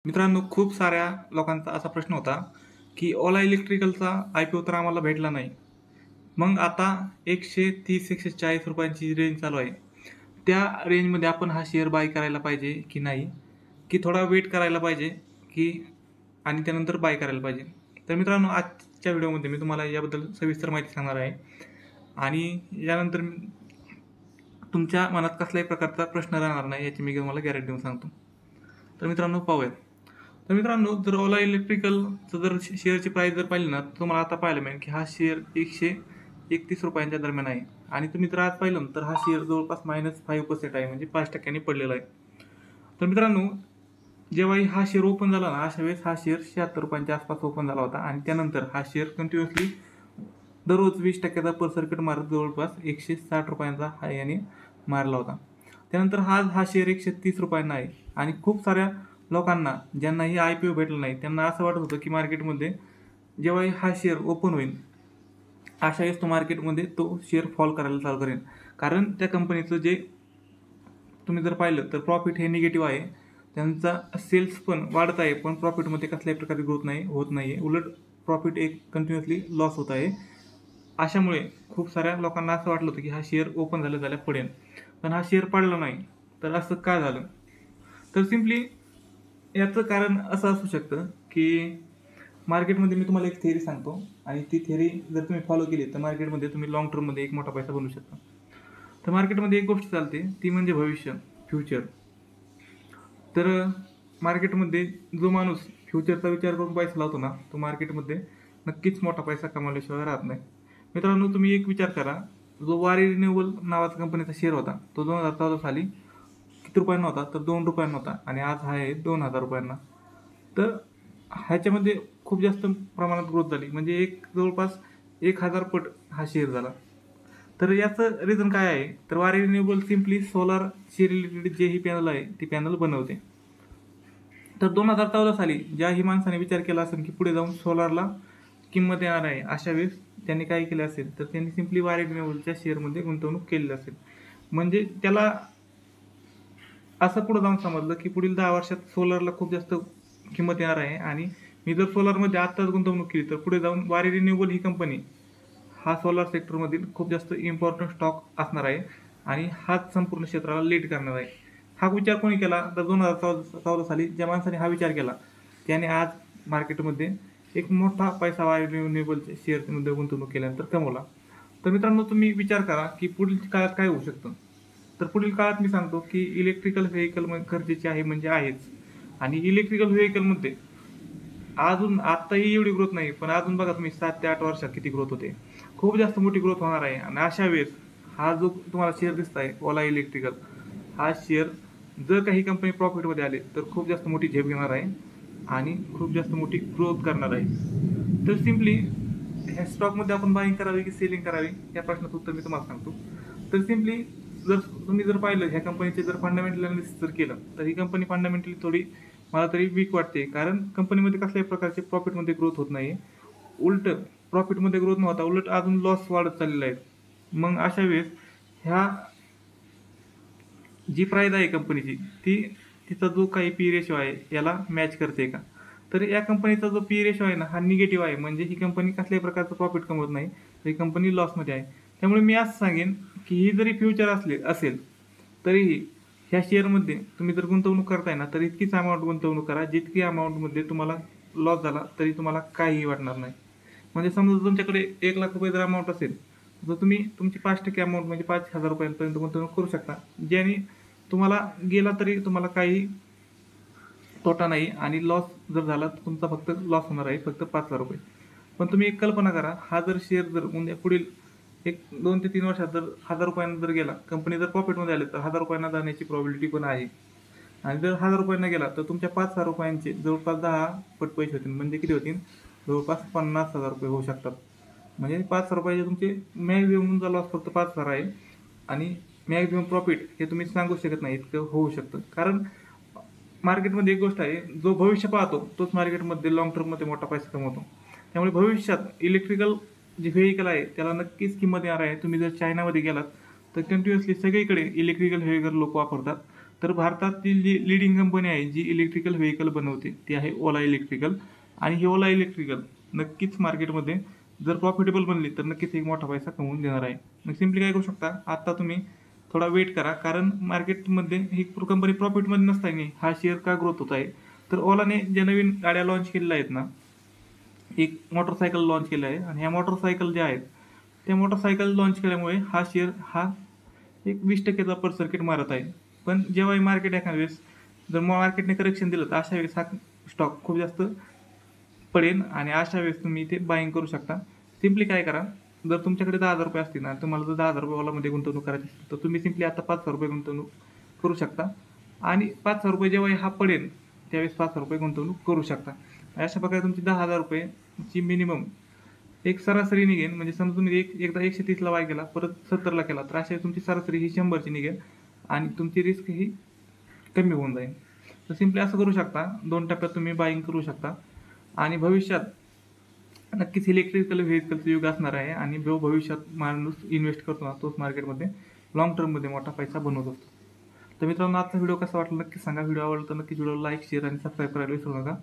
मित्रांनो, खूप साऱ्या लोकांचा असा प्रश्न होता, की ओला इलेक्ट्रिकलचा IPO तर आम्हाला भेटला नाही. मग आता ₹130-140 ची रेंज चालू आहे. त्या रेंजमध्ये आपण हा शेअर बाय करायला पाहिजे की नाही? की थोडा वेट करायला पाहिजे की आणि त्यानंतर बाय करायला पाहिजे? तर मित्रांनो, आजच्या व्हिडिओमध्ये मी तुम्हाला याबद्दल सविस्तर माहिती सांगणार आहे आणि यानंतर तुमच्या मनात कसल्याही प्रकारचा प्रश्न राहणार नाही याची मी तुम्हाला गॅरंटी देऊन सांगतो. तर मित्रांनो, पाहूयात. तर मित्रांनो, जर ओला इलेक्ट्रिकलचं जर शेअरची प्राईस जर पाहिली ना, तर तुम्हाला आता पाहायला मिळेल की हा शेअर ₹131 दरम्यान आहे आणि तुम्ही जर आज पाहिलं तर हा शेअर जवळपास -5% आहे, म्हणजे 5% पडलेला आहे. तर मित्रांनो, जेव्हाही हा शेअर ओपन झाला ना, अशा वेळेस हा शेअर ₹76 आसपास ओपन झाला होता आणि त्यानंतर हा शेअर कंटिन्युअसली दररोज 20% पर सर्किट मारत जवळपास ₹160 हा याने मारला होता. त्यानंतर हा शेअर ₹130 आहे आणि खूप साऱ्या लोकांना ज्यांनाही IPO भेटला नाही, त्यांना असं वाटत होतं की मार्केटमध्ये जेव्हाही हा शेअर ओपन होईल, अशा वेळेस मार्केटमध्ये तो शेअर फॉल करायला चालू करेल. कारण त्या कंपनीचं जे तुम्ही जर पाहिलं तर प्रॉफिट हे निगेटिव्ह आहे. त्यांचा सेल्स पण वाढत आहे, पण प्रॉफिटमध्ये कसल्याही प्रकारची ग्रोथ होत नाहीये. उलट प्रॉफिट एक कंटिन्युअसली लॉस होत आहे. अशामुळे खूप साऱ्या लोकांना असं वाटलं होतं की हा शेअर ओपन झाल्या पडेल. पण हा शेअर पडला नाही. तर असं का झालं? तर सिम्पली याचं कारण असं असू शकतं की मार्केटमध्ये मी तुम्हाला एक थिअरी सांगतो आणि ती थिअरी जर तुम्ही फॉलो केली तर मार्केटमध्ये तुम्ही लाँग टर्ममध्ये एक मोठा पैसा बनवू शकता. तर मार्केटमध्ये एक गोष्ट चालते, ती म्हणजे भविष्य, फ्युचर. तर मार्केटमध्ये जो माणूस फ्युचरचा विचार करून पैसा लावतो ना, तो मार्केटमध्ये नक्कीच मोठा पैसा कमावल्याशिवाय राहत नाही. मित्रांनो, तुम्ही एक विचार करा, जो वारी रिन्युएबल नावाचा कंपनीचा शेअर होता, तो 2014 साली किती रुपयांना होता? तर ₹2 होता आणि आज हा आहे ₹2000. तर ह्याच्यामध्ये खूप जास्त प्रमाणात ग्रोथ झाली. म्हणजे जवळपास 1000 पट हा शेअर झाला. तर याचं रिझन काय आहे? तर वारी रिन्युएबल सिम्पली सोलारशी रिलेटेड जे ही पॅनल आहे, ती पॅनल बनवते. तर 2014 साली ज्याही माणसाने विचार केला असेल की पुढे जाऊन सोलारला किंमत येणार आहे, अशा वेळेस त्यांनी काय केले असेल, तर त्यांनी सिम्पली वारी रिन्युएबलच्या शेअरमध्ये गुंतवणूक केलेली असेल. म्हणजे त्याला असं पुढे जाऊन समजलं की पुढील 10 वर्षात सोलारला खूप जास्त किंमत येणार आहे आणि मी जर सोलारमध्ये आत्ताच गुंतवणूक केली, तर पुढे जाऊन वारी रिन्युएबल ही कंपनी हा सोलार सेक्टरमधील खूप जास्त इम्पॉर्टंट स्टॉक असणार आहे आणि हाच संपूर्ण क्षेत्राला लीड करणार आहे. हा विचार कोणी केला? तर 2014 साली ज्या माणसाने हा विचार केला, त्याने आज मार्केटमध्ये एक मोठा पैसा वारी रिन्युएबलच्या शेअर्समध्ये गुंतवणूक केल्यानंतर कमवला. तर मित्रांनो, तुम्ही विचार करा की पुढील काळात काय होऊ शकतं? तर पुढील काळात मी सांगतो की इलेक्ट्रिकल व्हेइकल गरजेचे आहे, म्हणजे आहेच. आणि इलेक्ट्रिकल व्हेइकलमध्ये अजून आत्ताही एवढी ग्रोथ नाही, पण अजून बघा तुम्ही 7 ते 8 वर्षात किती ग्रोथ होते. खूप जास्त मोठी ग्रोथ होणार आहे आणि अशा वेळेस हा जो तुम्हाला शेअर दिसताय ओला इलेक्ट्रिकल, हा शेअर जर काही कंपनी प्रॉफिटमध्ये आले तर खूप जास्त मोठी झेप घेणार आहे आणि खूप जास्त मोठी ग्रोथ करणार आहे. तर सिम्पली ह्या स्टॉकमध्ये आपण बाईंग करावी की सेलिंग करावी, या प्रश्नाचं उत्तर मी तुम्हाला सांगतो. तर सिम्पली जर तुम्ही जर पाहिलं ह्या कंपनीचे जर फंडामेंटल अनालिसिस जर केलं, तर ही कंपनी फंडामेंटली थोडी मला तरी वीक वाटते. कारण कंपनीमध्ये कसल्याही प्रकारचे प्रॉफिटमध्ये ग्रोथ होत नाही. उलटं प्रॉफिटमध्ये ग्रोथ न होता उलट अजून लॉस वाढत चाललेला आहे. मग अशा वेळेस ह्या जी प्राईस आहे कंपनीची, तिचा जो काही पी रेशो आहे याला मॅच करते का? तर या कंपनीचा जो पी रेशो आहे ना, हा निगेटिव्ह आहे. म्हणजे ही कंपनी कसल्याही प्रकारचं प्रॉफिट कमवत नाही, तर ही कंपनी लॉसमध्ये आहे. त्यामुळे मी असं सांगेन की ही जरी फ्युचर असेल तरीही ह्या शेअरमध्ये तुम्ही जर गुंतवणूक करताय ना, तर इतकीच अमाऊंट गुंतवणूक करा, जितकी अमाऊंटमध्ये तुम्हाला लॉस झाला तरी तुम्हाला काहीही वाटणार नाही. म्हणजे समजा तुमच्याकडे ₹1,00,000 जर अमाऊंट असेल, तर तुम्ही तुमची 5% अमाऊंट म्हणजे ₹5,000 पर्यंत गुंतवणूक करू शकता. ज्याने तुम्हाला गेला तरी तुम्हाला काही तोटा नाही आणि लॉस जर झाला तर तुमचा फक्त लॉस होणार आहे, फक्त ₹5,000. पण तुम्ही एक कल्पना करा, हा जर शेअर जर म्हणजे पुढील 2 ते 3 वर्षात जर ₹1,000 जर गेला, कंपनी जर प्रॉफिटमध्ये आली, तर ₹1,000 जाण्याची प्रोबॅबिलिटी पण आहे. आणि जर ₹1,000 गेला, तर तुमच्या ₹5,000 जवळपास 10 पट पैसे होतील. म्हणजे किती होतील? जवळपास ₹50,000 होऊ शकतात. म्हणजे ₹5,000 तुमचे मॅक्सिममचा लॉस फक्त 5,000 आहे आणि मॅक्सिमम प्रॉफिट हे तुम्ही सांगू शकत नाही, इतकं होऊ शकतं. कारण मार्केटमध्ये एक गोष्ट आहे, जो भविष्य पाहतो तोच मार्केटमध्ये लाँग टर्ममध्ये मोठा पैसा कमवतो. त्यामुळे भविष्यात इलेक्ट्रिकल जे व्हेइकल आहे त्याला नक्कीच किंमत येणार आहे. तुम्ही जर चायनामध्ये गेलात तर कंटिन्युअसली सगळीकडे इलेक्ट्रिकल व्हेइकल लोक वापरतात. तर भारतातील जी लिडिंग कंपनी आहे जी इलेक्ट्रिकल व्हेकल बनवते ती आहे ओला इलेक्ट्रिकल. आणि ही ओला इलेक्ट्रिकल नक्कीच मार्केटमध्ये जर प्रॉफिटेबल बनली तर नक्कीच एक मोठा पैसा कमवून देणार आहे. मग सिम्पली काय करू शकता, आता तुम्ही थोडा वेट करा, कारण मार्केटमध्ये ही कंपनी प्रॉफिटमध्ये नसताना हा शेअर का ग्रोथ होत आहे. तर ओलाने ज्या नवीन गाड्या लॉन्च केलेल्या आहेत ना, एक मोटरसायकल लॉन्च केलं आहे आणि ह्या मोटरसायकल ज्या आहेत त्या मोटरसायकल लॉन्च केल्यामुळे हा शेअर हा एक 20% पर सर्किट मारत आहे. पण जेव्हा हे मार्केट एखाद्या वेळेस जर मार्केटने करेक्शन दिलं तर अशा वेळेस हा स्टॉक खूप जास्त पडेल आणि अशा वेळेस तुम्ही इथे बाईंग करू शकता. सिम्पली काय करा, जर तुमच्याकडे 10,000 रुपये असतील ना, तुम्हाला जर 10,000 रुपये ओलामध्ये गुंतवणूक करायची असेल तर तुम्ही सिम्पली आता 5,000 रुपये गुंतवणूक करू शकता आणि 5,000 रुपये जेव्हा हा पडेल त्यावेळेस 5,000 रुपये गुंतवणूक करू शकता. अशा प्रकारे तुमची 10,000 रुपयेची मिनिमम एक सरासरी निघेल. म्हणजे समजा तुम्ही एकदा 130ला बाय केला, परत 70ला केला, तर अशा तुमची सरासरी ही 100ची निघेल आणि तुमची रिस्क ही कमी होऊन जाईल. तर सिम्पली असं करू शकता, 2 टप्प्यात तुम्ही बाईंग करू शकता आणि भविष्यात नक्कीच इलेक्ट्रिकल व्हेकलचं युग असणार आहे आणि जो भविष्यात माणूस इन्व्हेस्ट करतो ना तोच मार्केटमध्ये लॉंग टर्ममध्ये मोठा पैसा बनवत असतो. तर मित्रांनो, आजचा व्हिडिओ कसा वाटला नक्की सांगा. व्हिडिओ आवडला तर नक्कीच व्हिडिओ लाईक, शेअर आणि सबस्क्राईब करायला विसरू नका.